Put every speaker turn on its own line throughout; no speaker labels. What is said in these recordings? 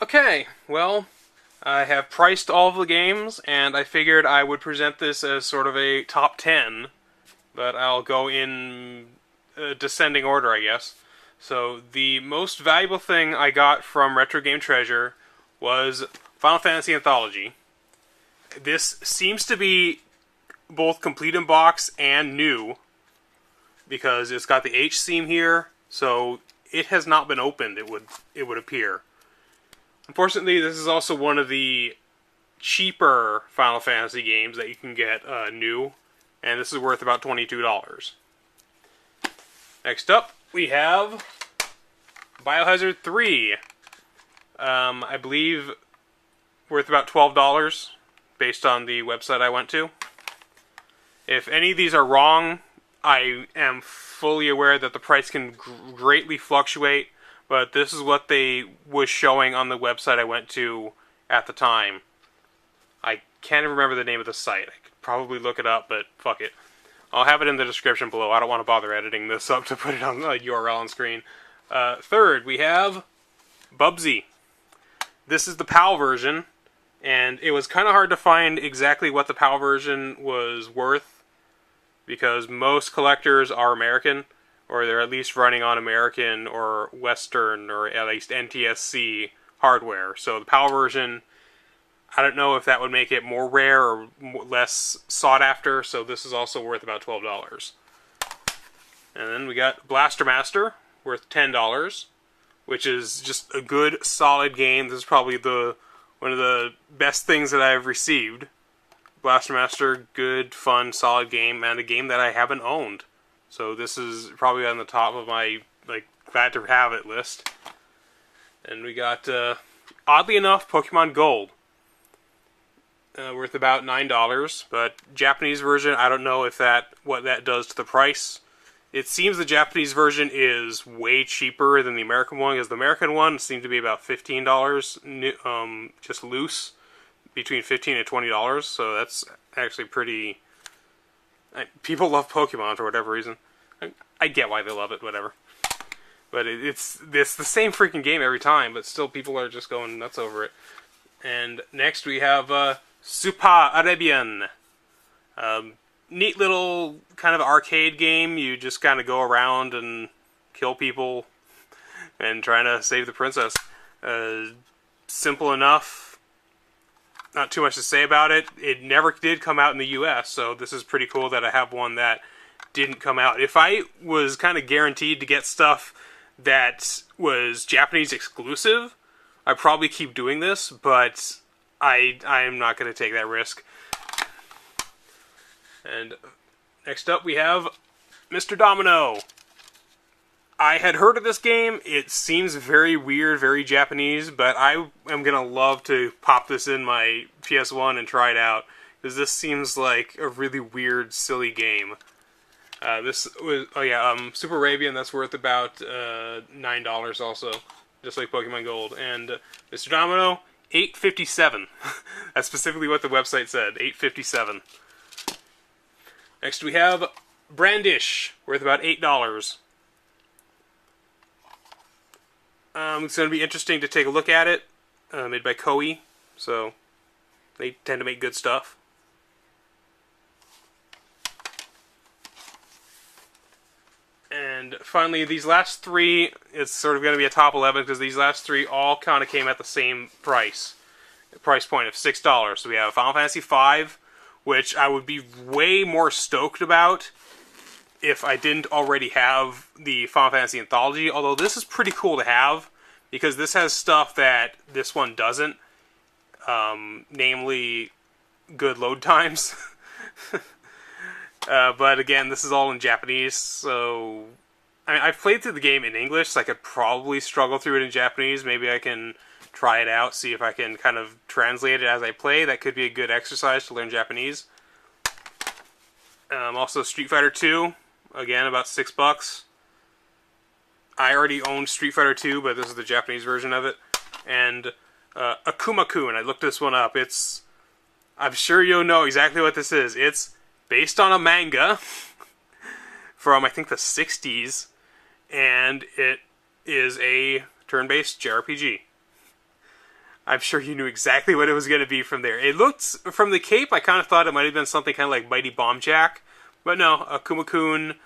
Okay, well, I have priced all of the games, and I figured I would present this as sort of a top 10, but I'll go in descending order, I guess. So, the most valuable thing I got from Retro Game Treasure was Final Fantasy Anthology. This seems to be both complete in box and new, because it's got the H seam here, so it has not been opened, it would appear. Unfortunately, this is also one of the cheaper Final Fantasy games that you can get new, and this is worth about $22. Next up, we have Biohazard 3. I believe worth about $12 based on the website I went to. If any of these are wrong, I am fully aware that the price can greatly fluctuate, but this is what they was showing on the website I went to at the time. I can't even remember the name of the site. I could probably look it up, but fuck it. I'll have it in the description below. I don't want to bother editing this up to put it on the URL on screen. Third, we have Bubsy. This is the PAL version, and it was kind of hard to find exactly what the PAL version was worth, because most collectors are American, or they're at least running on American or Western or at least NTSC hardware. So the PAL version, I don't know if that would make it more rare or less sought after, so this is also worth about $12. And then we got Blaster Master, worth $10, which is just a good, solid game. This is probably one of the best things that I've received. Blaster Master, good, fun, solid game, and a game that I haven't owned. So this is probably on the top of my, glad to have it list. And we got, oddly enough, Pokemon Gold. Worth about $9, but Japanese version, I don't know if what that does to the price. It seems the Japanese version is way cheaper than the American one, because the American one seemed to be about $15, just loose, between $15 and $20, so that's actually pretty... People love Pokemon for whatever reason. I get why they love it, whatever. But it's the same freaking game every time, but still people are just going nuts over it. And next we have Super Arabian. Neat little kind of arcade game. You just kind of go around and kill people and trying to save the princess. Simple enough. Not too much to say about it. It never did come out in the US, so this is pretty cool that I have one that didn't come out. If I was kind of guaranteed to get stuff that was Japanese exclusive, I'd probably keep doing this, but I'm not going to take that risk. And next up we have Mr. Domino. I had heard of this game. It seems very weird, very Japanese, but I am going to love to pop this in my PS1 and try it out, because this seems like a really weird, silly game. This was, Super Arabian, that's worth about $9 also, just like Pokemon Gold. And Mr. Domino, $8.57. That's specifically what the website said, $8.57. Next we have Brandish, worth about $8. It's going to be interesting to take a look at it. Made by Koei, so they tend to make good stuff. And finally, these last three, it's sort of going to be a top 11, because these last three all kind of came at the same price point of $6. So we have Final Fantasy V, which I would be way more stoked about if I didn't already have the Final Fantasy Anthology, although this is pretty cool to have, because this has stuff that this one doesn't, namely good load times. But again, this is all in Japanese, so... I've played through the game in English, so I could probably struggle through it in Japanese. Maybe I can try it out, see if I can kind of translate it as I play. That could be a good exercise to learn Japanese. Also, Street Fighter 2, again, about $6. I already owned Street Fighter 2, but this is the Japanese version of it. And Akuma-kun, I looked this one up. I'm sure you'll know exactly what this is. It's based on a manga from, I think, the 60s, and it is a turn-based JRPG. I'm sure you knew exactly what it was going to be from there. It looked, from the cape, I kind of thought it might have been something kind of like Mighty Bomb Jack. But no, Akuma-kun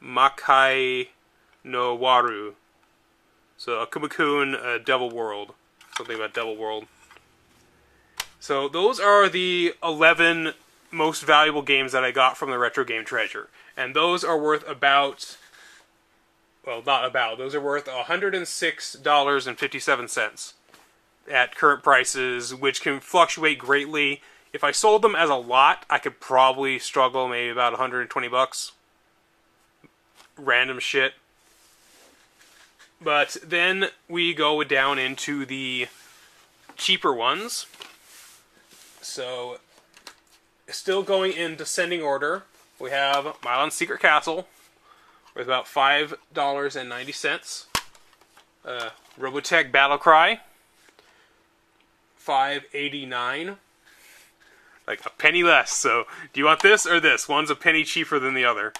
Makai no Waru. So Akuma-kun Devil World. Something about Devil World. So those are the 11 most valuable games that I got from the Retro Game Treasure. And those are worth about... Well, not about. Those are worth $106.57 at current prices, which can fluctuate greatly. If I sold them as a lot, I could probably struggle maybe about 120 bucks. Random shit. But then we go down into the cheaper ones. So, still going in descending order, we have Milan's Secret Castle with about $5.90. Robotech Battlecry, $5.89. Like a penny less. So, do you want this or this? One's a penny cheaper than the other.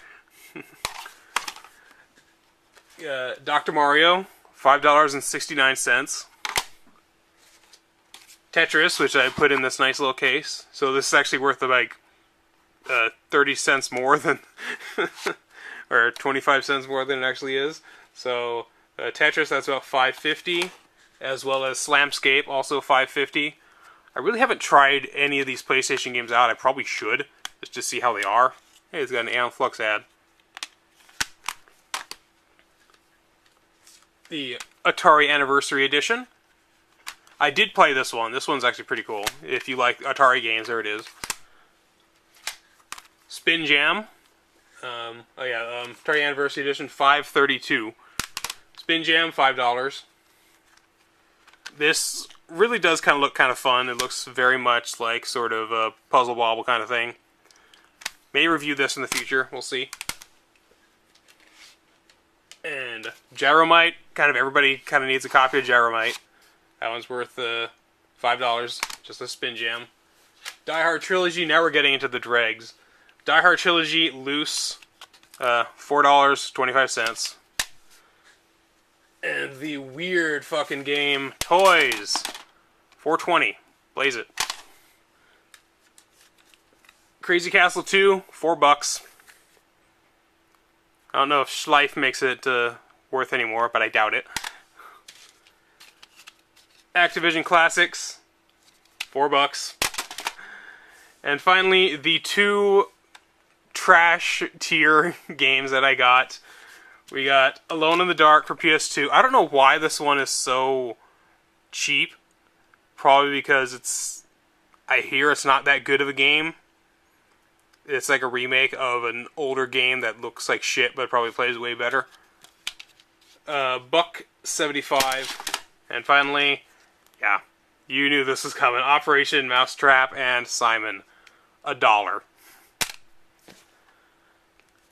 Dr. Mario, $5.69. Tetris, which I put in this nice little case. So this is actually worth like 30 cents more than, or 25 cents more than it actually is. So Tetris, that's about $5.50, as well as Slamscape, also $5.50. I really haven't tried any of these PlayStation games out. I probably should, just to see how they are. Hey, it's got an Aeon Flux ad. The Atari Anniversary Edition. I did play this one. This one's actually pretty cool. If you like Atari games, there it is. Spin Jam. Atari Anniversary Edition, $5.32. Spin Jam, $5. This really does kind of look kind of fun. It looks very much like sort of a puzzle bobble kind of thing. May review this in the future. We'll see. And Gyromite. Kind of everybody kind of needs a copy of Gyromite. That one's worth $5, just a Spin Jam. Die Hard Trilogy, now we're getting into the dregs. Die Hard Trilogy, loose, $4.25. And the weird fucking game, Toys, $4.20. Blaze it. Crazy Castle 2, $4. I don't know if Schleif makes it worth any more, but I doubt it. Activision Classics, $4. And finally, the two trash tier games that I got. We got Alone in the Dark for PS2. I don't know why this one is so cheap. Probably because I hear it's not that good of a game. It's like a remake of an older game that looks like shit, but probably plays way better. $1.75. And finally, yeah, you knew this was coming. Operation Mousetrap and Simon, $1.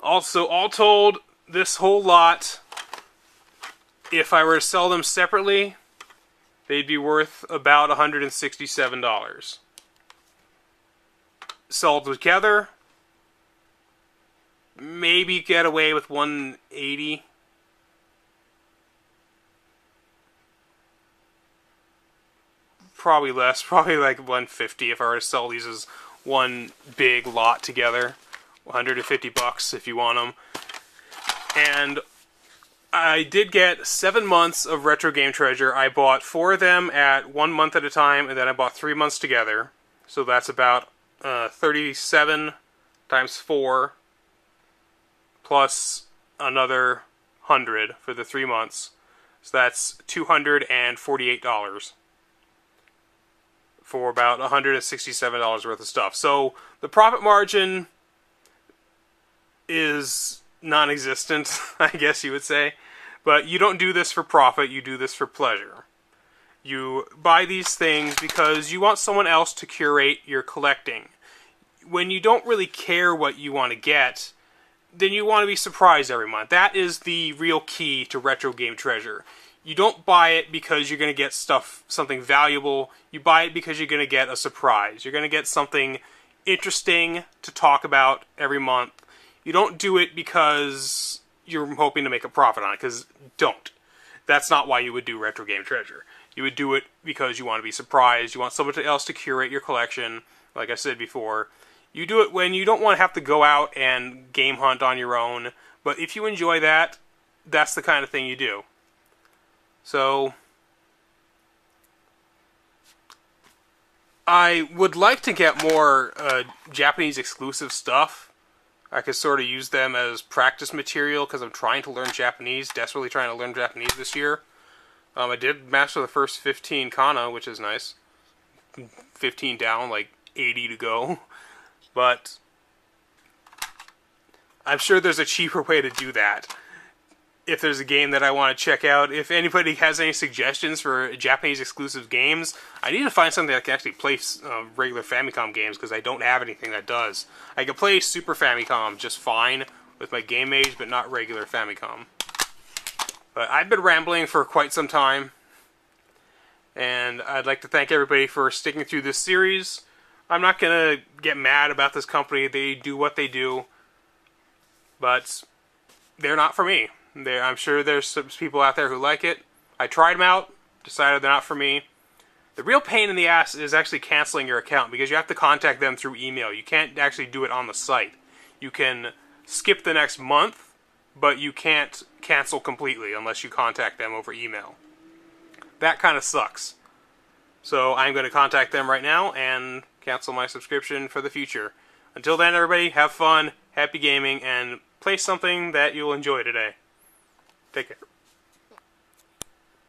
Also, all told, this whole lot, if I were to sell them separately, they'd be worth about $167. Sold together, maybe get away with $180. Probably less, probably like $150 if I were to sell these as one big lot together. $150 if you want them. And I did get 7 months of Retro Game Treasure. I bought 4 of them at 1 month at a time, and then I bought 3 months together. So that's about 37 times 4 plus another 100 for the 3 months. So that's $248 for about $167 worth of stuff. So the profit margin is non-existent, I guess you would say. But you don't do this for profit, you do this for pleasure. You buy these things because you want someone else to curate your collecting. When you don't really care what you want to get, then you want to be surprised every month. That is the real key to Retro Game Treasure. You don't buy it because you're going to get something valuable. You buy it because you're going to get a surprise. You're going to get something interesting to talk about every month. You don't do it because you're hoping to make a profit on it, because don't. That's not why you would do Retro Game Treasure. You would do it because you want to be surprised. You want somebody else to curate your collection, like I said before. You do it when you don't want to have to go out and game hunt on your own. But if you enjoy that, that's the kind of thing you do. So, I would like to get more Japanese exclusive stuff. I could sort of use them as practice material because I'm trying to learn Japanese, desperately trying to learn Japanese this year. I did master the first 15 kana, which is nice. 15 down, like 80 to go. But I'm sure there's a cheaper way to do that. If there's a game that I want to check out, if anybody has any suggestions for Japanese exclusive games, I need to find something that can actually play regular Famicom games, because I don't have anything that does. I can play Super Famicom just fine with my Game Age, but not regular Famicom. But I've been rambling for quite some time, and I'd like to thank everybody for sticking through this series. I'm not going to get mad about this company. They do what they do, but they're not for me. I'm sure there's some people out there who like it. I tried them out, decided they're not for me. The real pain in the ass is actually canceling your account, because you have to contact them through email. You can't actually do it on the site. You can skip the next month, but you can't cancel completely unless you contact them over email. That kind of sucks. So I'm going to contact them right now and cancel my subscription for the future. Until then, everybody, have fun, happy gaming, and play something that you'll enjoy today. Take care.